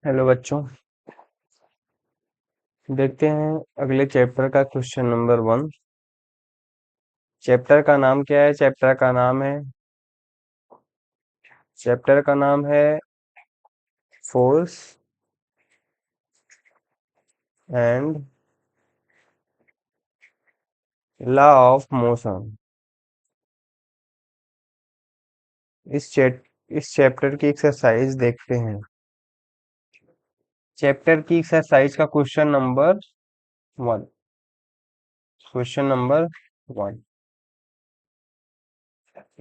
Hello बच्चों। देखते हैं अगले चैप्टर का क्वेश्चन नंबर 1। चैप्टर का नाम क्या है? चैप्टर का नाम है force and law of motion. इस चैप्टर की एक्सरसाइज देखते हैं। चैप्टर की एक्सरसाइज का वन क्वेश्चन नंबर 1।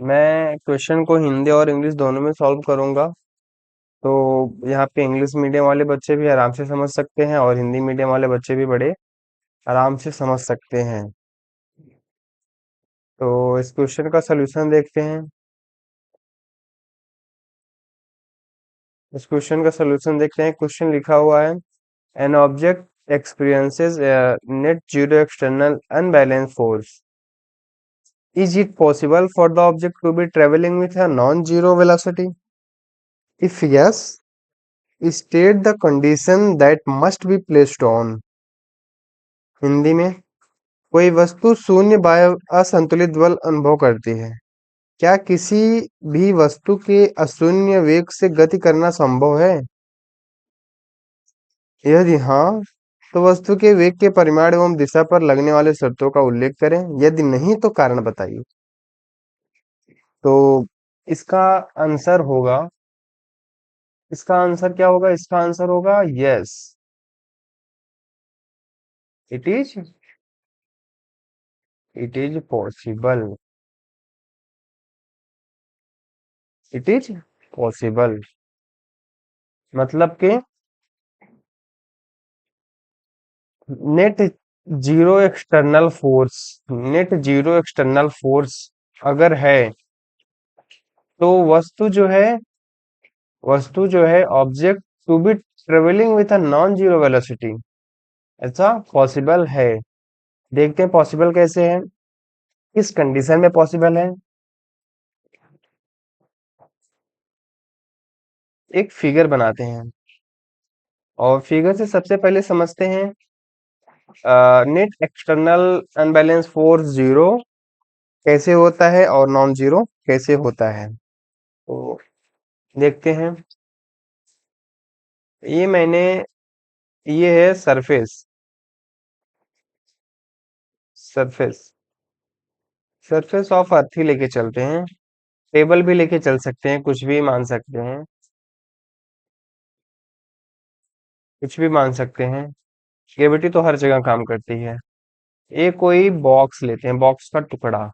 मैं क्वेश्चन को हिंदी और इंग्लिश दोनों में सॉल्व करूंगा। तो यहाँ पे इंग्लिश मीडियम वाले बच्चे भी आराम से समझ सकते हैं और हिंदी मीडियम वाले बच्चे भी बड़े आराम से समझ सकते हैं। तो इस क्वेश्चन का सलूशन देखते हैं। क्वेश्चन लिखा हुआ है, an object experiences net zero external unbalance force. Is it possible for the object to be travelling with a non zero velocity? If yes, state the condition that must be placed on. Hindi में, कोई वस्तु शून्य bye असंतुलित बल अनुभव करती है। क्या किसी भी वस्तु के अशून्य वेग से गति करना संभव है? यदि हाँ, तो वस्तु के वेग के परिमाण एवं दिशा पर लगने वाले शर्तों का उल्लेख करें। यदि नहीं तो कारण बताइए। तो इसका आंसर होगा इसका आंसर होगा yes, it is it is possible. It is possible मतलब कि net net zero external force अगर है, तो वस्तु जो है object to be travelling with a non zero velocity, ऐसा पॉसिबल है। देखते हैं पॉसिबल कैसे है, किस कंडीशन में पॉसिबल है। एक फिगर बनाते हैं और फिगर से सबसे पहले समझते हैं net external unbalance force zero कैसे होता है और नॉन जीरो कैसे होता है। तो देखते हैं। ये मैंने ये है सरफेस सरफेस ऑफ अर्थ ही लेके चलते हैं। टेबल भी लेके चल सकते हैं, कुछ भी मान सकते हैं। ग्रेविटी तो हर जगह काम करती है। ये कोई बॉक्स लेते हैं, बॉक्स का टुकड़ा।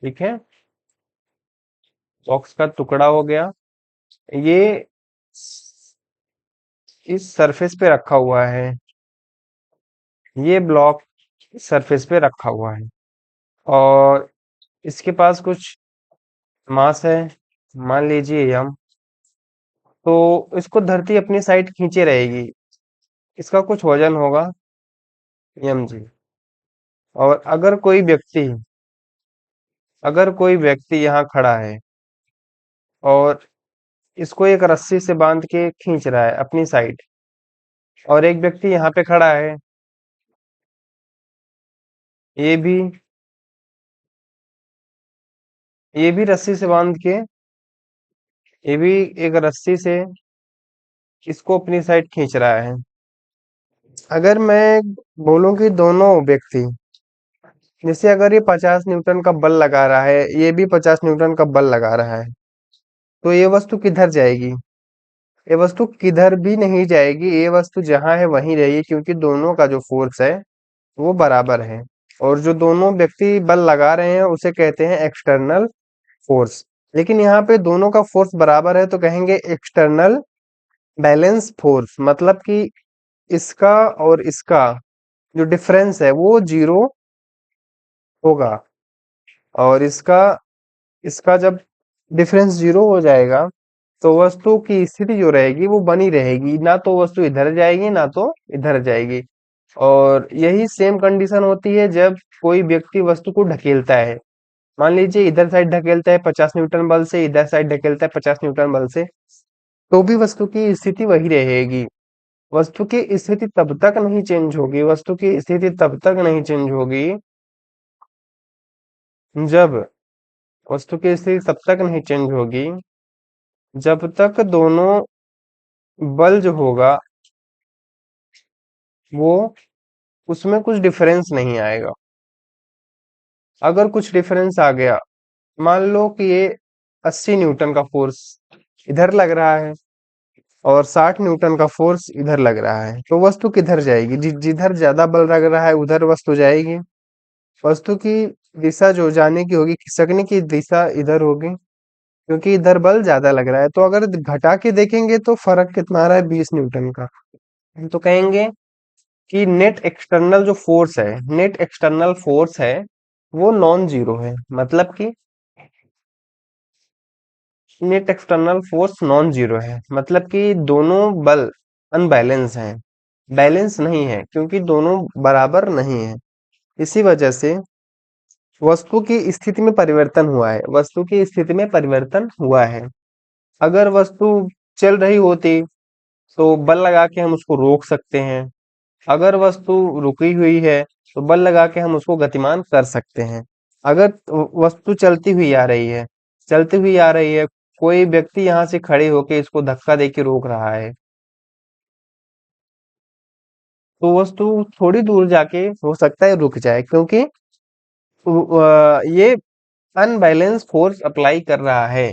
ठीक है, बॉक्स का टुकड़ा हो गया। ये इस सरफेस पे रखा हुआ है। ये ब्लॉक सरफेस पे रखा हुआ है और इसके पास कुछ मास है, मान लीजिए यम। तो इसको धरती अपनी साइड खींचे रहेगी। इसका कुछ वजन होगा यम जी। और अगर कोई व्यक्ति यहाँ खड़ा है और इसको एक रस्सी से बांध के खींच रहा है अपनी साइड, और एक व्यक्ति यहाँ पे खड़ा है, ये भी ये भी रस्सी से बांध के, ये भी एक रस्सी से इसको अपनी साइड खींच रहा है। अगर मैं बोलूं कि दोनों व्यक्ति, जैसे अगर ये 50 न्यूटन का बल लगा रहा है, ये भी 50 न्यूटन का बल लगा रहा है, तो ये वस्तु किधर जाएगी? ये वस्तु किधर भी नहीं जाएगी, ये वस्तु जहां है वहीं रहेगी, क्योंकि दोनों का जो फोर्स है वो बराबर है। और जो दोनों व्यक्ति बल लगा रहे हैं उसे कहते हैं एक्सटर्नल फोर्स। लेकिन यहाँ पे दोनों का फोर्स बराबर है तो कहेंगे एक्सटर्नल बैलेंस फोर्स, मतलब कि इसका और इसका जो डिफरेंस है वो जीरो होगा। और इसका इसका जब डिफरेंस जीरो हो जाएगा, तो वस्तु की स्थिति जो रहेगी वो बनी रहेगी, ना तो वस्तु इधर जाएगी ना तो इधर जाएगी। और यही सेम कंडीशन होती है जब कोई व्यक्ति वस्तु को ढकेलता है। मान लीजिए इधर साइड ढकेलता है 50 न्यूटन बल से, इधर साइड ढकेलता है 50 न्यूटन बल से। तो भी वस्तु की स्थिति वही रहेगी। वस्तु की स्थिति तब तक नहीं चेंज होगी, वस्तु की स्थिति तब तक नहीं चेंज होगी जब वस्तु की स्थिति तब तक नहीं चेंज होगी जब तक दोनों बल जो होगा वो उसमें कुछ डिफरेंस नहीं आएगा। अगर कुछ डिफरेंस आ गया, मान लो कि ये 80 न्यूटन का फोर्स इधर लग रहा है और 60 न्यूटन का फोर्स इधर लग रहा है, तो वस्तु किधर जाएगी? जिधर ज्यादा बल लग रहा है उधर वस्तु जाएगी। वस्तु की दिशा जो जाने की होगी, खिसकने की दिशा इधर होगी, क्योंकि इधर बल ज्यादा लग रहा है। तो अगर घटा के देखेंगे तो फर्क कितना आ रहा है? 20 न्यूटन का। तो कहेंगे कि नेट एक्सटर्नल जो फोर्स है, नेट एक्सटर्नल फोर्स है, वो नॉन जीरो है। मतलब कि net external force non zero है, मतलब कि दोनों बल अनबैलेंस हैं, बैलेंस नहीं है, क्योंकि दोनों बराबर नहीं है। इसी वजह से वस्तु की स्थिति में परिवर्तन हुआ है, वस्तु की स्थिति में परिवर्तन हुआ है। अगर वस्तु चल रही होती तो बल लगा के हम उसको रोक सकते हैं। अगर वस्तु रुकी हुई है तो बल लगा के हम उसको गतिमान कर सकते हैं। अगर वस्तु चलती हुई आ रही है, चलती हुई आ रही है, कोई व्यक्ति यहाँ से खड़े होके इसको धक्का दे के रोक रहा है, तो वस्तु थोड़ी दूर जाके हो सकता है रुक जाए, क्योंकि ये अनबैलेंस फोर्स अप्लाई कर रहा है।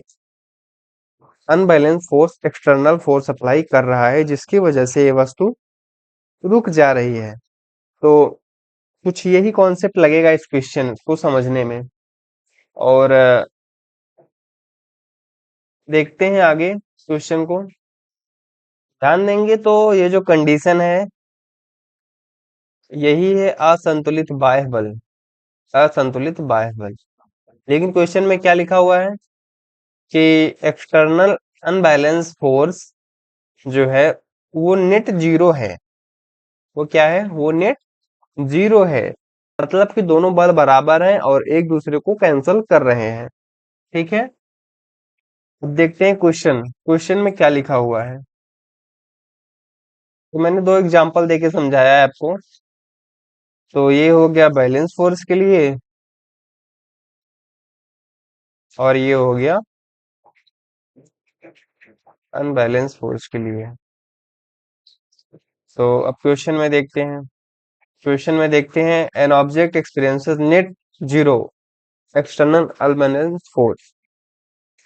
Unbalance force external force apply कर रहा है, जिसकी वजह से ये वस्तु रुक जा रही है। तो कुछ यही कॉन्सेप्ट लगेगा इस क्वेश्चन को समझने में। और देखते हैं आगे क्वेश्चन को। ध्यान देंगे तो ये जो कंडीशन है, यही है असंतुलित बाह्य बल। असंतुलित बाह्य बल। लेकिन क्वेश्चन में क्या लिखा हुआ है कि एक्सटर्नल अनबैलेंस फोर्स जो है वो नेट जीरो है। वो क्या है? वो नेट जीरो है। मतलब कि दोनों बल बराबर हैं और एक दूसरे को कैंसल कर रहे हैं। ठीक है। अब देखते हैं क्वेश्चन, क्वेश्चन में क्या लिखा हुआ है। तो मैंने दो एग्जांपल देके समझाया है आपको। तो ये हो गया बैलेंस फोर्स के लिए, और ये हो गया अनबैलेंस फोर्स के लिए। तो अब क्वेश्चन में देखते हैं। क्वेश्चन में देखते हैं, N object experiences net zero external unbalance force.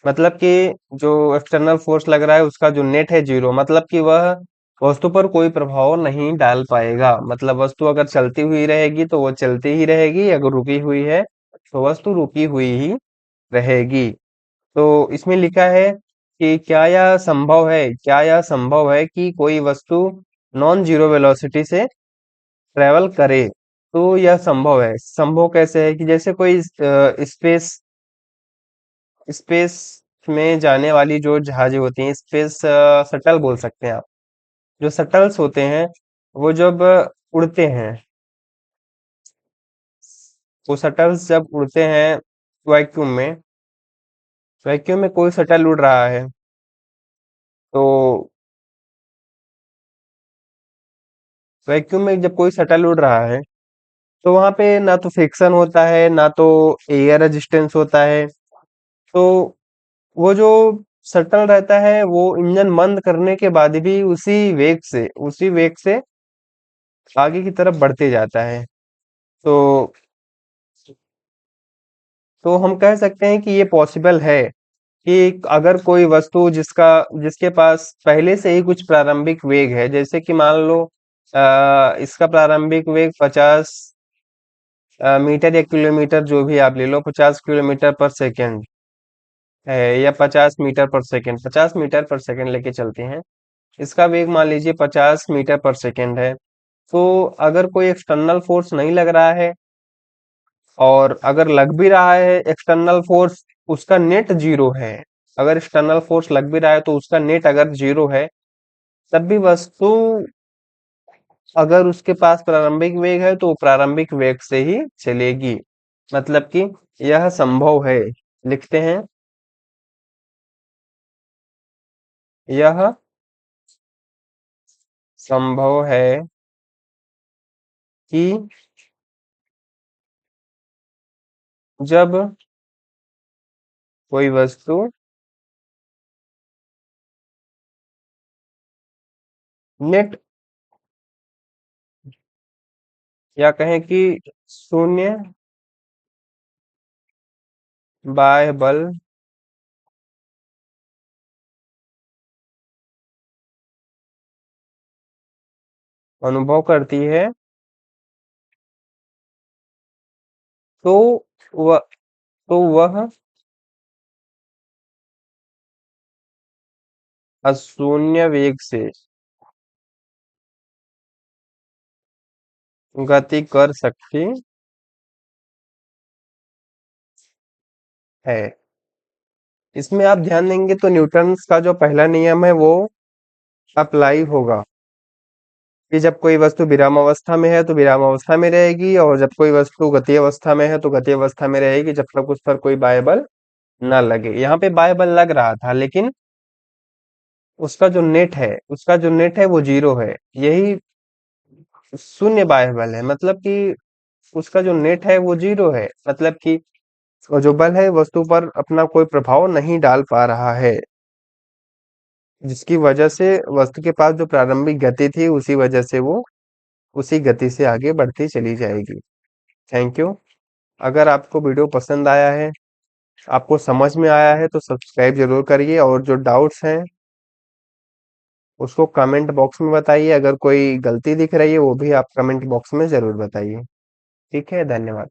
मतलब कि जो एक्सटर्नल फोर्स लग रहा है उसका जो नेट है जीरो, मतलब कि वह वस्तु पर कोई प्रभाव नहीं डाल पाएगा। मतलब वस्तु अगर चलती हुई रहेगी तो वो चलती ही रहेगी, अगर रुकी हुई है तो वस्तु रुकी हुई ही रहेगी। तो इसमें लिखा है कि क्या यह संभव है कि कोई वस्तु नॉन जीरो वेलोसिटी से ट्रेवल करे? तो यह संभव है। संभव कैसे है? कि जैसे कोई स्पेस स्पेस में जाने वाली जो जहाजें होती हैं, स्पेस शटल बोल सकते हैं आप। जो शटल्स होते हैं वो जब उड़ते हैं, वो शटल्स जब उड़ते हैं वैक्यूम में, वैक्यूम में कोई शटल उड़ रहा है, तो वैक्यूम में जब कोई शटल उड़ रहा है तो वहां पे ना तो फ्रिक्शन होता है ना तो एयर रेजिस्टेंस होता है। तो वो जो शटल रहता है वो इंजन बंद करने के बाद भी उसी वेग से आगे की तरफ बढ़ते जाता है। तो हम कह सकते हैं कि ये पॉसिबल है कि अगर कोई वस्तु जिसके पास पहले से ही कुछ प्रारंभिक वेग है, जैसे कि मान लो इसका प्रारंभिक वेग 50 मीटर या किलोमीटर, जो भी आप ले लो, 50 किलोमीटर पर सेकेंड है, या 50 मीटर पर सेकेंड, 50 मीटर पर सेकेंड लेके चलते हैं। इसका वेग मान लीजिए 50 मीटर पर सेकेंड है। तो अगर कोई एक्सटर्नल फोर्स नहीं लग रहा है, और अगर लग भी रहा है एक्सटर्नल फोर्स, उसका नेट जीरो है। अगर एक्सटर्नल फोर्स लग भी रहा है तो उसका नेट अगर जीरो है, तब भी वस्तु, अगर उसके पास प्रारंभिक वेग है तो वो प्रारंभिक वेग से ही चलेगी। मतलब कि यह संभव है। लिखते हैं, यह संभव है कि जब कोई वस्तु नेट या कहें कि शून्य बाह्य बल अनुभव करती है तो वह तो वह अशून्य वेग से गति कर सकती है। इसमें आप ध्यान देंगे तो न्यूटन का जो पहला नियम है वो अप्लाई होगा कि जब कोई वस्तु विराम अवस्था में है तो विराम अवस्था में रहेगी, और जब कोई वस्तु गति अवस्था में है तो गति अवस्था में रहेगी, जब तक उस पर कोई बाह्य बल न लगे। यहाँ पे बाह्य बल लग रहा था, लेकिन उसका जो नेट है वो जीरो है। यही शून्य बाह्य बल है, मतलब कि उसका जो नेट है वो जीरो है, मतलब कि वो जो बल है वस्तु पर अपना कोई प्रभाव नहीं डाल पा रहा है, जिसकी वजह से वस्तु के पास जो प्रारंभिक गति थी उसी वजह से वो उसी गति से आगे बढ़ती चली जाएगी। Thank you. अगर आपको वीडियो पसंद आया है, आपको समझ में आया है, तो सब्सक्राइब जरूर करिए, और जो डाउट्स हैं उसको कमेंट बॉक्स में बताइए। अगर कोई गलती दिख रही है वो भी आप कमेंट बॉक्स में जरूर बताइए। ठीक है, धन्यवाद।